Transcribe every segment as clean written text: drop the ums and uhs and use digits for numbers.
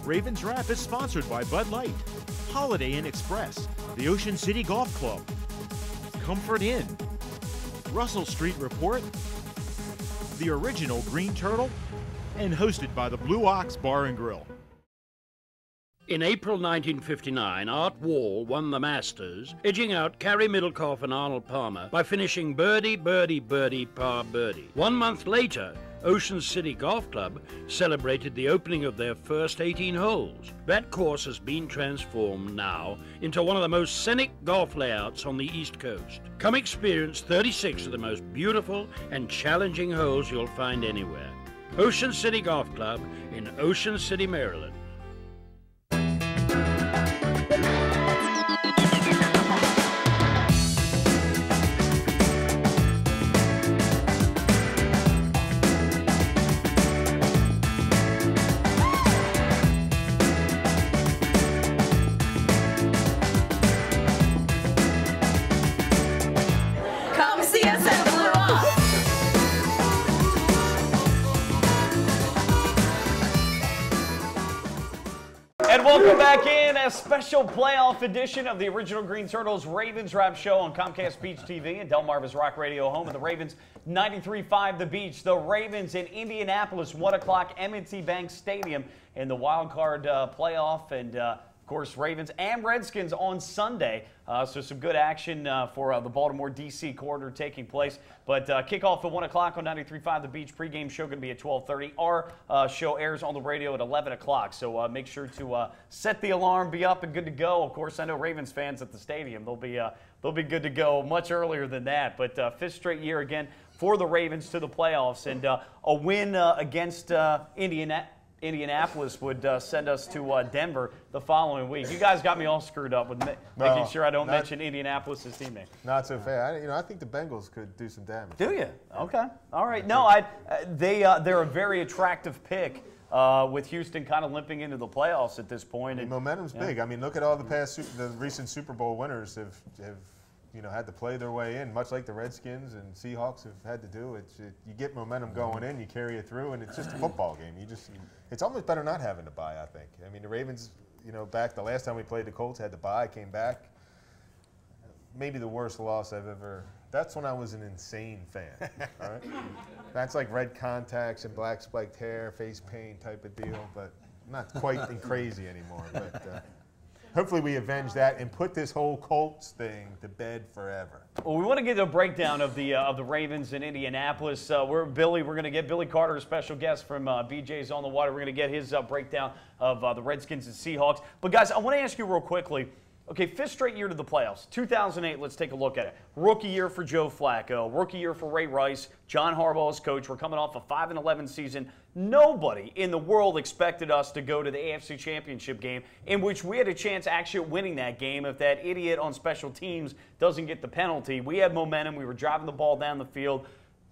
Ravens Wrap is sponsored by Bud Light, Holiday Inn Express, the Ocean City Golf Club, Comfort Inn, Russell Street Report, the original Green Turtle, and hosted by the Blue Ox Bar and Grill. In April 1959, Art Wall won the Masters, edging out Carey Middlecoff and Arnold Palmer by finishing birdie, birdie, birdie, par birdie. 1 month later, Ocean City Golf Club celebrated the opening of their first 18 holes. That course has been transformed now into one of the most scenic golf layouts on the East Coast. Come experience 36 of the most beautiful and challenging holes you'll find anywhere. Ocean City Golf Club in Ocean City, Maryland. And welcome back in a special playoff edition of the original Green Turtles Ravens Wrap Show on Comcast Beach TV and Delmarva's Rock Radio, home of the Ravens. 93.5 The Beach. The Ravens in Indianapolis, 1 o'clock, M&T Bank Stadium in the wild card playoff. And of course, Ravens and Redskins on Sunday. So some good action for the Baltimore D.C. corridor taking place. But kickoff at 1 o'clock on 93.5 The Beach. Pregame show going to be at 12:30. Our show airs on the radio at 11 o'clock. So make sure to set the alarm, be up and good to go. Of course, I know Ravens fans at the stadium, they'll be good to go much earlier than that. But fifth straight year again for the Ravens to the playoffs, and a win against Indianapolis would send us to Denver the following week. You guys got me all screwed up with making sure I don't mention Indianapolis' team name. Not so fair. I think the Bengals could do some damage. Do you? Okay. All right. No, they're a very attractive pick with Houston kind of limping into the playoffs at this point. And momentum's big. I mean, look at all the recent Super Bowl winners have had to play their way in, much like the Redskins and Seahawks have had to do. You get momentum going in, you carry it through, and it's just a football game. It's almost better not having to bye, I think. I mean, the Ravens, back the last time we played the Colts, had to bye, came back. Maybe the worst loss I've ever. That's when I was an insane fan. All right, that's like red contacts and black spiked hair, face paint type of deal, but not quite crazy anymore. But hopefully we avenge that and put this whole Colts thing to bed forever. Well, we want to get a breakdown of the Ravens in Indianapolis. We're going to get Billy Carter, a special guest from BJ's on the Water. We're going to get his breakdown of the Redskins and Seahawks. But guys, I want to ask you real quickly. Okay, fifth straight year to the playoffs. 2008, let's take a look at it. Rookie year for Joe Flacco. Rookie year for Ray Rice. John Harbaugh as coach. We're coming off a 5-11 season. Nobody in the world expected us to go to the AFC Championship game, in which we had a chance actually at winning that game if that idiot on special teams doesn't get the penalty. We had momentum. We were driving the ball down the field.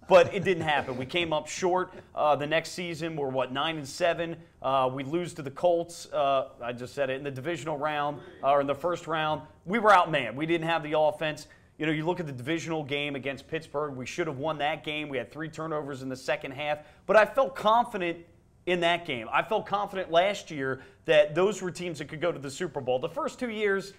But it didn't happen. We came up short. The next season, we're, 9-7. We lose to the Colts. I just said it, in the divisional round, or in the first round. We were outmanned. We didn't have the offense. You look at the divisional game against Pittsburgh. We should have won that game. We had 3 turnovers in the second half. But I felt confident in that game. I felt confident last year that those were teams that could go to the Super Bowl. The first 2 years,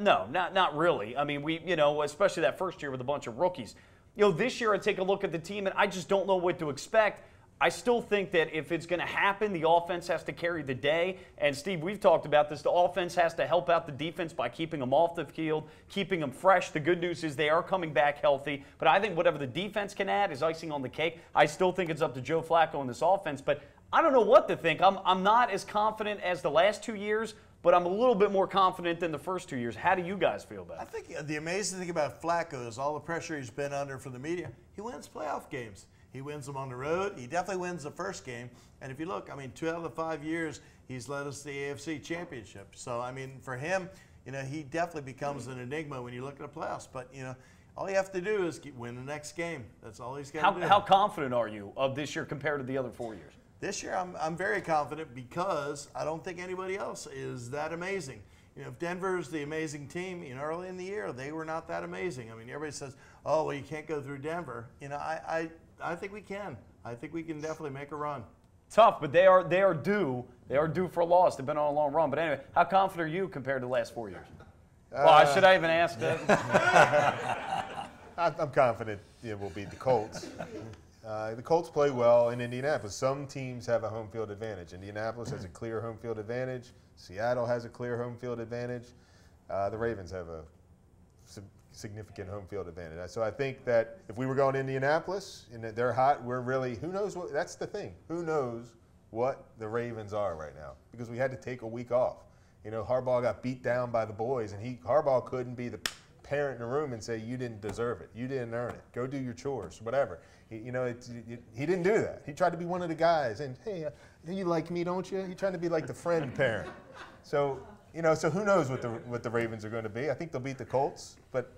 not really. I mean, we, especially that first year with a bunch of rookies. This year I take a look at the team, and I just don't know what to expect. I still think that if it's going to happen, the offense has to carry the day. And, Steve, we've talked about this. The offense has to help out the defense by keeping them off the field, keeping them fresh. The good news is they are coming back healthy. But I think whatever the defense can add is icing on the cake. I still think it's up to Joe Flacco in this offense. But I don't know what to think. I'm not as confident as the last 2 years, but I'm a little bit more confident than the first 2 years. How do you guys feel about it? I think the amazing thing about Flacco is all the pressure he's been under from the media. He wins playoff games. He wins them on the road. He definitely wins the first game. And if you look, 2 out of the 5 years, he's led us to the AFC Championship. So, for him, he definitely becomes an enigma when you look at the playoffs. But, all you have to do is win the next game. That's all he's got to do. How confident are you of this year compared to the other 4 years? This year, I'm very confident because I don't think anybody else is that amazing. If Denver's the amazing team, early in the year, they were not that amazing. Everybody says, oh, well, you can't go through Denver. I think we can. I think we can definitely make a run. tough, but they are due. They are due for a loss. They've been on a long run. But anyway, how confident are you compared to the last 4 years? Well, should I even ask that? I'm confident we'll beat the Colts. The Colts play well in Indianapolis. Some teams have a home field advantage. Indianapolis has a clear home field advantage. Seattle has a clear home field advantage. The Ravens have a significant home field advantage. So I think that if we were going to Indianapolis and they're hot, we're really, who knows what, that's the thing. Who knows what the Ravens are right now? Because we had to take a week off. Harbaugh got beat down by the boys, and Harbaugh couldn't be the parent in the room and say, you didn't deserve it. You didn't earn it. Go do your chores, whatever. He didn't do that. He tried to be one of the guys. And, hey, you like me, don't you? He tried to be like the friend parent. So, so who knows what the Ravens are going to be. I think they'll beat the Colts, but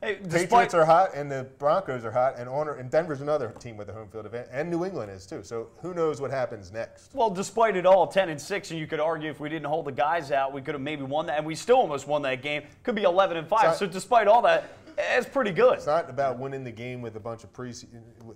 hey, Patriots are hot, and the Broncos are hot, and Denver's another team with a home field advantage, and New England is too. So who knows what happens next? Well, despite it all, 10-6, and you could argue if we didn't hold the guys out, we could have maybe won that, and we still almost won that game. Could be 11-5. So despite all that, it's pretty good. It's not about winning the game with a bunch of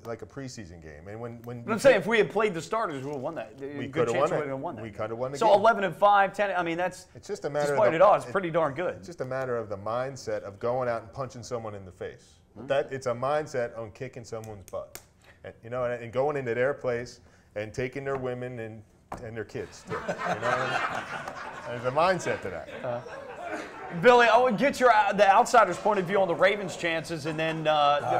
like a preseason game. And when I'm saying if we had played the starters, we would have won that. We could have won that. We could have won the game. So 11-5, 10. I mean, that's. It's just a matter. Despite it all, it's pretty darn good. It's just a matter of the mindset of going out and punching someone in the face. That it's a mindset on kicking someone's butt, and going into their place and taking their women and their kids too. There's a mindset to that. Billy, I would get the outsider's point of view on the Ravens' chances, and then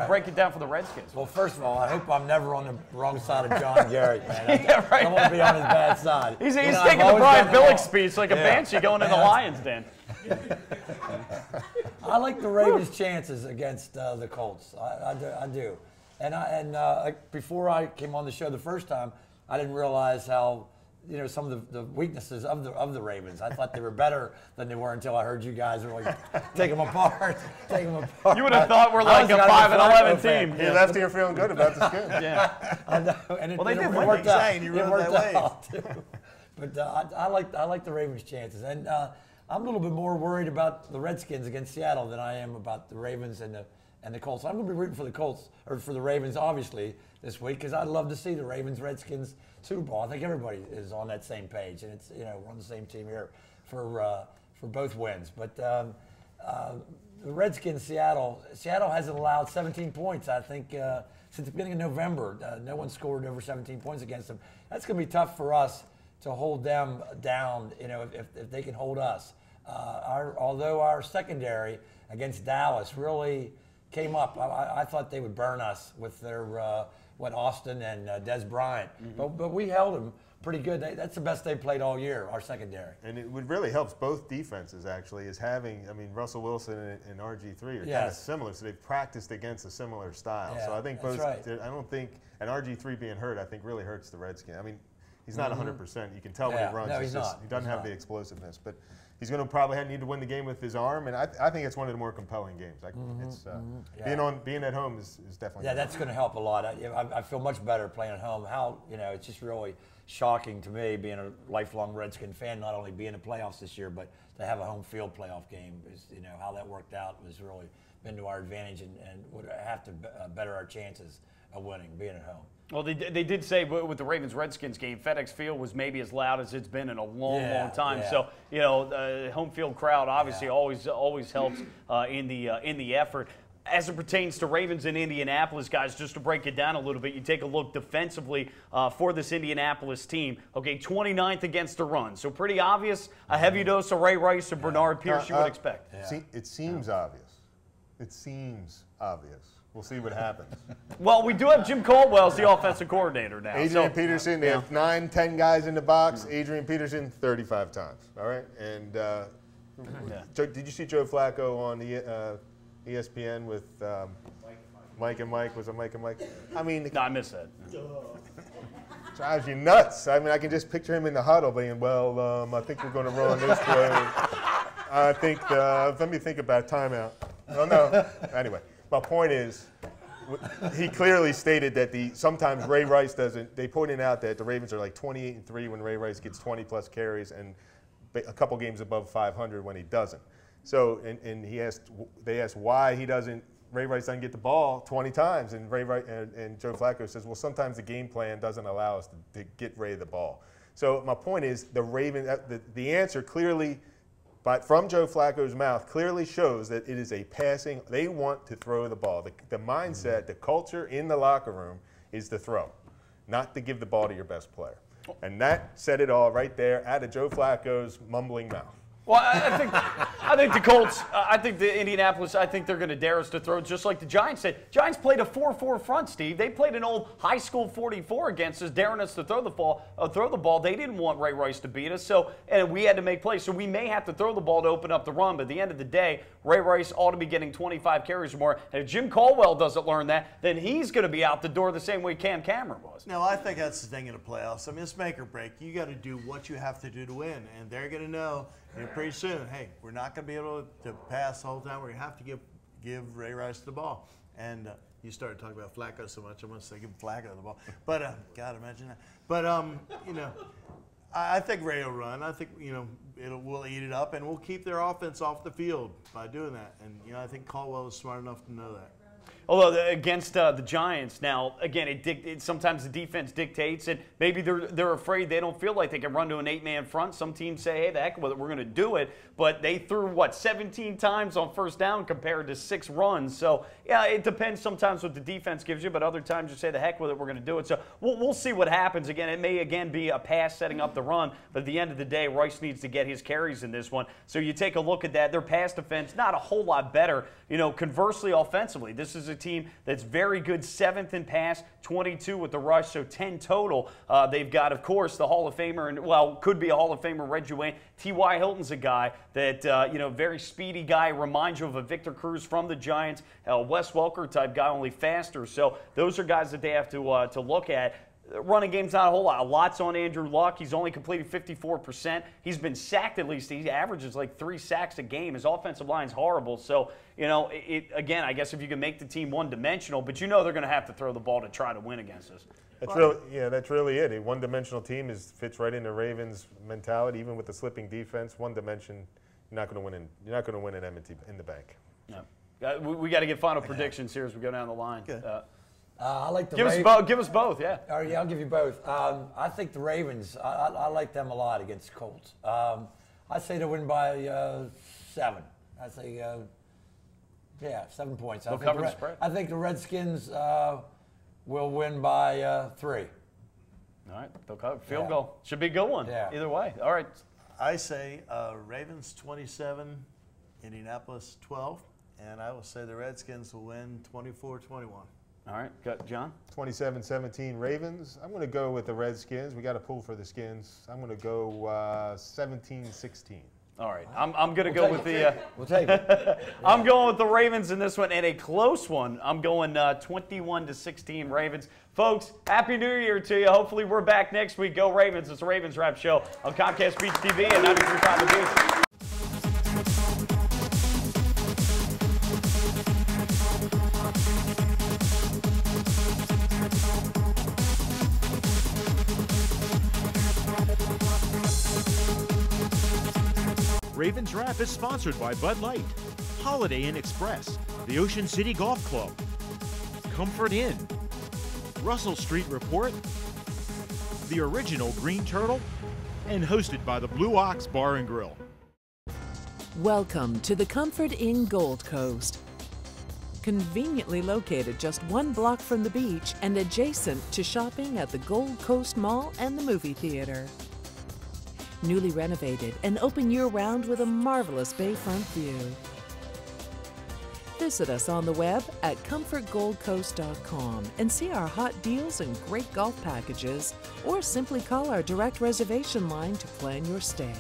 break it down for the Redskins. Well, first of all, I hope I'm never on the wrong side of John Garrett, man. Yeah, right. I don't want to be on his bad side. He's taking the Brian Billick speech like a banshee going in the Lions' den. I like the Ravens' chances against the Colts. I do. And before I came on the show the first time, I didn't realize how some of the weaknesses of the Ravens. I thought they were better than they were until I heard you guys really take them apart. You would have thought we're like a 5-11 team. You left here feeling good about this game. Yeah. I know. And they did win. Worked out. You rode that wave. Too. But I like the Ravens' chances, and I'm a little bit more worried about the Redskins against Seattle than I am about the Ravens and the Colts. I'm going to be rooting for the Colts or for the Ravens, obviously, this week because I'd love to see the Ravens-Redskins Super Bowl. I think everybody is on that same page, and it's we're on the same team here for both wins. But the Redskins, Seattle hasn't allowed 17 points. I think since the beginning of November, no one scored over 17 points against them. That's going to be tough for us to hold them down. If they can hold us. Although our secondary against Dallas really came up, I thought they would burn us with their Austin and Des Bryant, but we held them pretty good. That's the best they've played all year, our secondary. And it would really helps both defenses actually is having. I mean, Russell Wilson and RG3 are kind of similar, so they've practiced against a similar style. Yeah, so I think both. right. I don't think and RG3 being hurt, I think really hurts the Redskins. I mean, he's not 100%. You can tell when he runs. No, he's not. He doesn't have the explosiveness, but he's going to probably need to win the game with his arm, and I think it's one of the more compelling games. It's being at home is definitely. Yeah, that's going to help a lot. I feel much better playing at home. It's just really shocking to me being a lifelong Redskin fan, not only be in the playoffs this year, but to have a home field playoff game. How that worked out was really been to our advantage and would have to better our chances of winning being at home. Well, they did say with the Ravens-Redskins game, FedEx Field was maybe as loud as it's been in a long time. Yeah. So the home field crowd obviously always helps in the effort. As it pertains to Ravens in Indianapolis, guys, just to break it down a little bit, you take a look defensively for this Indianapolis team. Okay, 29th against the run, so pretty obvious. A heavy dose of Ray Rice and Bernard Pierce you would expect. Yeah. It seems obvious. It seems obvious. We'll see what happens. Well, we do have Jim Caldwell as the offensive coordinator now. Adrian Peterson, they have 9, 10 guys in the box. Adrian Peterson, 35 times. All right? And did you see Joe Flacco on the ESPN with Mike and Mike? Was it Mike and Mike? I mean, no, I missed that. Drives you nuts. I mean, I can just picture him in the huddle being, I think we're going to run this play. I think, let me think about timeout. Oh, no. Anyway. My point is, he clearly stated that sometimes Ray Rice doesn't. They pointed out that the Ravens are like 28-3 when Ray Rice gets 20+ carries and a couple games above 500 when he doesn't. So, and they asked why he doesn't Ray Rice doesn't get the ball 20 times, and and Joe Flacco says, well, sometimes the game plan doesn't allow us to get Ray the ball. So my point is, the answer clearly, from Joe Flacco's mouth, clearly shows that it is a passing. They want to throw the ball. The mindset, the culture in the locker room is to throw, not to give the ball to your best player. And that said it all right there out of Joe Flacco's mumbling mouth. Well, I think the Colts, I think the Indianapolis, I think they're going to dare us to throw just like the Giants did. Giants played a 4-4 front, Steve. They played an old high school 44 against us, daring us to throw the ball. They didn't want Ray Rice to beat us, and we had to make plays. So we may have to throw the ball to open up the run, but at the end of the day, Ray Rice ought to be getting 25 carries or more. And if Jim Caldwell doesn't learn that, then he's going to be out the door the same way Cam Cameron was. No, I think that's the thing in the playoffs. I mean, it's make or break. You got to do what you have to do to win, and they're going to know. And pretty soon, hey, we're not going to be able to pass the whole time. We have to give Ray Rice the ball. And you started talking about Flacco so much, I'm going to say give Flacco the ball. But, God, imagine that. But, I think Ray will run. I think, we'll eat it up, and we'll keep their offense off the field by doing that. And, I think Caldwell is smart enough to know that. Although against the Giants, now again, sometimes the defense dictates it. Maybe they're afraid, they don't feel like they can run to an 8-man front. Some teams say, hey, the heck with it, we're going to do it. But they threw 17 times on first down compared to 6 runs. So yeah, it depends sometimes what the defense gives you, but other times you say, the heck with it, we're going to do it. So we'll see what happens. Again, it may again be a pass setting up the run, but at the end of the day, Rice needs to get his carries in this one. So you take a look at that. Their pass defense not a whole lot better. Conversely, offensively, this is a team that's very good, 7th in pass, 22 with the rush, so 10 total. They've got, of course, the Hall of Famer, and could be a Hall of Famer, Reggie Wayne. T.Y. Hilton's a guy that, very speedy guy, reminds you of a Victor Cruz from the Giants, Wes Welker type guy, only faster. So those are guys that they have to look at. Running game's not a whole lot. A lot's on Andrew Luck. He's only completed 54%. He's been sacked at least. He averages like 3 sacks a game. His offensive line's horrible. So, again, I guess if you can make the team one-dimensional, but they're going to have to throw the ball to try to win against us. That's really it. A one-dimensional team fits right into Ravens' mentality. Even with the slipping defense, one dimension, you're not going to win in M&T in the bank. Yeah. We got to get final predictions here as we go down the line. Good. I like the give us both, yeah. All right, yeah, I'll give you both. I think the Ravens, I like them a lot against the Colts. I say they win by 7. I say, 7 points. They'll cover the spread. I think the Redskins will win by 3. All right, they'll cover. Field goal. Should be a good one. Yeah. Either way. All right. I say Ravens 27, Indianapolis 12, and I will say the Redskins will win 24-21. All right, got John? 27-17 Ravens. I'm going to go with the Redskins. We got to pull for the Skins. I'm going to go 17-16. All right, I'm going to go with the. We'll take it. I'm going with the Ravens in this one, and a close one. I'm going 21-16 Ravens. Folks, Happy New Year to you. Hopefully we're back next week. Go Ravens. It's the Ravens Wrap Show on Comcast Beach TV and 93.5 The Beach. Ravens Wrap is sponsored by Bud Light, Holiday Inn Express, the Ocean City Golf Club, Comfort Inn, Russell Street Report, the original Green Turtle, and hosted by the Blue Ox Bar and Grill. Welcome to the Comfort Inn Gold Coast. Conveniently located just 1 block from the beach and adjacent to shopping at the Gold Coast Mall and the movie theater. Newly renovated and open year-round with a marvelous bayfront view. Visit us on the web at comfortgoldcoast.com and see our hot deals and great golf packages, or simply call our direct reservation line to plan your stay.